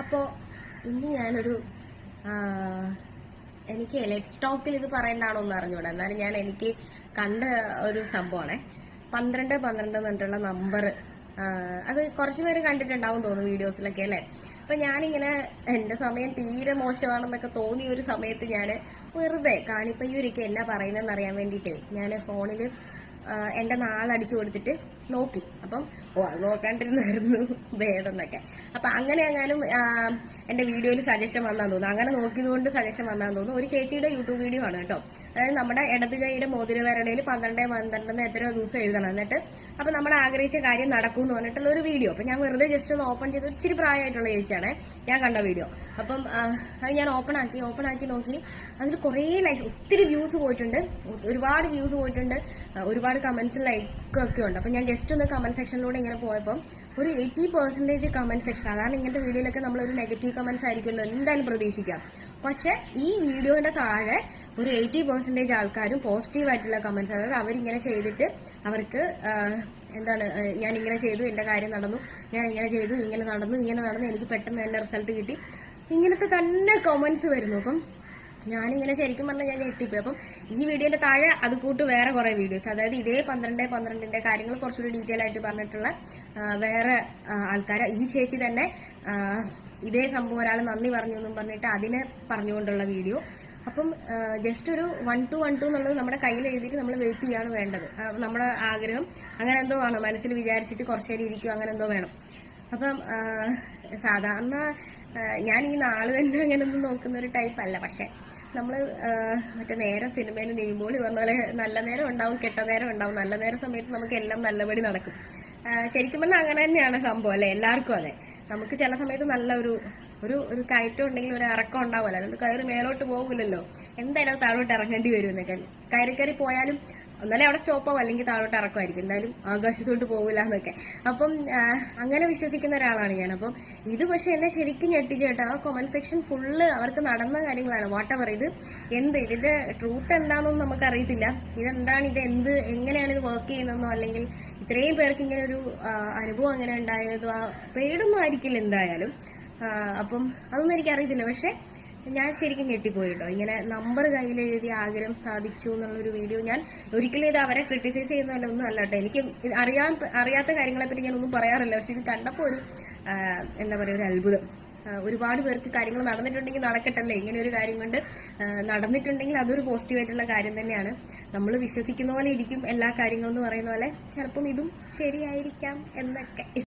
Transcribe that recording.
അപ്പോൾ ഇന്ന് ഞാനൊരു എനിക്ക് ലെറ്റ്സ് ടോക്കിൽ ഇത് പറയേണ്ടതാണോ എന്ന് അറിഞ്ഞൂടാ. എന്നാലും ഞാൻ എനിക്ക് കണ്ട ഒരു സംഭവമാണേ. 12 12 എന്നിട്ടുള്ള നമ്പർ, അത് കുറച്ചു പേര് കണ്ടിട്ടുണ്ടാവും തോന്നുന്നു വീഡിയോസിലൊക്കെ അല്ലേ. അപ്പൊ ഞാനിങ്ങനെ എന്റെ സമയം തീരെ മോശമാണെന്നൊക്കെ തോന്നിയ ഒരു സമയത്ത് ഞാൻ വെറുതെ കാണിപ്പയ്യൂരൊക്കെ എന്നാ പറയുന്നതെന്ന് അറിയാൻ വേണ്ടിയിട്ട് ഞാൻ ഫോണിൽ എന്റെ നാളടിച്ചു കൊടുത്തിട്ട് നോക്കി. അപ്പം അത് നോക്കാണ്ടിരുന്നായിരുന്നു ഭേദം എന്നൊക്കെ. അപ്പൊ അങ്ങനെ എങ്ങാനും എന്റെ വീഡിയോയിൽ സജഷൻ വന്നാന്ന് തോന്നുന്നു. അങ്ങനെ നോക്കിയതുകൊണ്ട് സജഷൻ വന്നാന്ന് തോന്നുന്നു. ഒരു ചേച്ചിയുടെ യൂട്യൂബ് വീഡിയോ ആണ് കേട്ടോ. അതായത് നമ്മുടെ ഇടത് കൈയുടെ മോതിരവിരലയിൽ 12 12 എത്രയോ ദിവസം എഴുതണം, എന്നിട്ട് അപ്പൊ നമ്മൾ ആഗ്രഹിച്ച കാര്യം നടക്കും എന്ന് പറഞ്ഞിട്ടുള്ള ഒരു വീഡിയോ. അപ്പൊ ഞാൻ വെറുതെ ജസ്റ്റ് ഒന്ന് ഓപ്പൺ ചെയ്ത്, ഇച്ചിരി പ്രായമായിട്ടുള്ള ചേച്ചിയാണ് ഞാൻ കണ്ട വീഡിയോ. അപ്പം അത് ഞാൻ ഓപ്പൺ ആക്കി നോക്കി. അതിൽ കുറേ ലൈക്ക്, ഒത്തിരി വ്യൂസ് പോയിട്ടുണ്ട്, ഒരുപാട് വ്യൂസ് പോയിട്ടുണ്ട്, ഒരുപാട് കമന്റ്സ് ലൈക്കൊക്കെ ഉണ്ട്. അപ്പൊ ഞാൻ ജസ്റ്റ് ഒന്ന് കമന്റ് സെക്ഷനിലൂടെ ഇങ്ങനെ പോയപ്പോൾ ഒരു 80% കമന്റ് സെക്ഷൻ. സാധാരണ ഇങ്ങനത്തെ വീഡിയോയിലൊക്കെ നമ്മളൊരു നെഗറ്റീവ് കമന്റ്സ് ആയിരിക്കുമല്ലോ എന്തായാലും പ്രതീക്ഷിക്കാം. പക്ഷെ ഈ വീഡിയോയുടെ താഴെ ഒരു 80% ആൾക്കാരും പോസിറ്റീവ് ആയിട്ടുള്ള കമന്റ്സ്. അതായത് അവരിങ്ങനെ ചെയ്തിട്ട് അവർക്ക് എന്താണ്, ഞാൻ ഇങ്ങനെ ചെയ്തു, എന്റെ കാര്യം നടന്നു, ഞാൻ ഇങ്ങനെ ചെയ്തു, ഇങ്ങനെ നടന്നു, എനിക്ക് പെട്ടെന്ന് തന്നെ റിസൾട്ട് കിട്ടി, ഇങ്ങനത്തെ തന്നെ കമന്റ്സ് വരുന്നു. അപ്പം ഞാനിങ്ങനെ ശരിക്കും പറഞ്ഞാൽ ഞാൻ ഞെട്ടിപ്പോയി. അപ്പം ഈ വീഡിയോന്റെ താഴെ അത് കൂട്ട് വേറെ കുറെ വീഡിയോസ്, അതായത് ഇതേ 12 12 കാര്യങ്ങൾ കുറച്ചുകൂടി ഡീറ്റെയിൽ ആയിട്ട് പറഞ്ഞിട്ടുള്ള വേറെ ആൾക്കാർ. ഈ ചേച്ചി തന്നെ ഇതേ സംഭവം ഒരാൾ നന്ദി പറഞ്ഞു എന്നും പറഞ്ഞിട്ട് അതിനെ പറഞ്ഞുകൊണ്ടുള്ള വീഡിയോ. അപ്പം ജസ്റ്റ് ഒരു 1 to 1 എന്നുള്ളത് നമ്മുടെ കയ്യിൽ എഴുതിയിട്ട് നമ്മൾ വെയിറ്റ് ചെയ്യാണ് വേണ്ടത്. നമ്മുടെ ആഗ്രഹം അങ്ങനെ എന്തോ ആണ്, മനസ്സിൽ വിചാരിച്ചിട്ട് കുറച്ചു നേരം ഇരിക്കും, അങ്ങനെ എന്തോ വേണം. അപ്പം സാധാരണ ഞാൻ ഈ നാള് തന്നെ അങ്ങനെ ഒന്നും നോക്കുന്ന ഒരു ടൈപ്പ് അല്ല. പക്ഷെ നമ്മൾ മറ്റേ നേരെ സിനിമയിൽ നിവിൻപോളി പറഞ്ഞ പോലെ നല്ല നേരം ഉണ്ടാവും, കെട്ട നേരം ഉണ്ടാവും. നല്ല നേരം സമയത്ത് നമുക്ക് എല്ലാം നല്ലപടി നടക്കും. ശരിക്കും പറഞ്ഞാൽ അങ്ങനെ തന്നെയാണ് സംഭവം അല്ലെ, എല്ലാവർക്കും അതെ. നമുക്ക് ചില സമയത്ത് നല്ല ഒരു ഒരു കയറ്റം ഉണ്ടെങ്കിൽ ഒരു ഇറക്കം ഉണ്ടാവുമല്ലോ, അല്ലെങ്കിൽ കയറി മേലോട്ട് പോകില്ലല്ലോ, എന്തായാലും താഴോട്ട് ഇറങ്ങേണ്ടി വരും. എന്നൊക്കെ കയറി പോയാലും ഒന്നല്ലേ അവിടെ സ്റ്റോപ്പ് ആവും, അല്ലെങ്കിൽ താഴോട്ട് ഇറക്കുമായിരിക്കും, എന്തായാലും ആകാശത്തോട്ട് പോകില്ല എന്നൊക്കെ. അപ്പം അങ്ങനെ വിശ്വസിക്കുന്ന ഒരാളാണ് ഞാൻ. അപ്പം ഇത് പക്ഷെ എന്നെ ശരിക്കും ഞെട്ടിച്ചേട്ടാ. ആ കമന്റ് സെക്ഷൻ ഫുള്ള് അവർക്ക് നടന്ന കാര്യങ്ങളാണ്. വാട്ടെവർ, ഇത് ഇതിന്റെ ട്രൂത്ത് എന്താണെന്നൊന്നും നമുക്ക് അറിയത്തില്ല. ഇതെന്താണ്, എങ്ങനെയാണ് ഇത് വർക്ക് ചെയ്യുന്നതെന്നോ, അല്ലെങ്കിൽ ഇത്രയും പേർക്ക് ഇങ്ങനെ ഒരു അനുഭവം അങ്ങനെ ഉണ്ടായതോ പേടൊന്നും ആയിരിക്കില്ല എന്തായാലും. അപ്പം അതൊന്നും എനിക്കറിയത്തില്ല. പക്ഷെ ഞാൻ ശരിക്കും ഞെട്ടിപ്പോയി കേട്ടോ. ഇങ്ങനെ നമ്പർ കയ്യിൽ എഴുതി ആഗ്രഹം സാധിച്ചു എന്നുള്ളൊരു വീഡിയോ. ഞാൻ ഒരിക്കലും ഇത് അവരെ ക്രിട്ടിസൈസ് ചെയ്യുന്നതല്ല, ഒന്നും അല്ല കേട്ടോ. എനിക്ക് അറിയാത്ത കാര്യങ്ങളെപ്പറ്റി ഞാൻ ഒന്നും പറയാറില്ല. പക്ഷെ ഇത് കണ്ടപ്പോൾ ഒരു എന്താ പറയുക, ഒരു അത്ഭുതം. ഒരുപാട് പേർക്ക് കാര്യങ്ങൾ നടന്നിട്ടുണ്ടെങ്കിൽ നടക്കട്ടല്ലേ, ഇങ്ങനെ ഒരു കാര്യം കൊണ്ട് നടന്നിട്ടുണ്ടെങ്കിൽ അതൊരു പോസിറ്റീവായിട്ടുള്ള കാര്യം തന്നെയാണ്. നമ്മൾ വിശ്വസിക്കുന്ന പോലെ ഇരിക്കും എല്ലാ കാര്യങ്ങളും എന്ന് പറയുന്ന പോലെ ചിലപ്പം ഇതും ശരിയായിരിക്കാം എന്നൊക്കെ.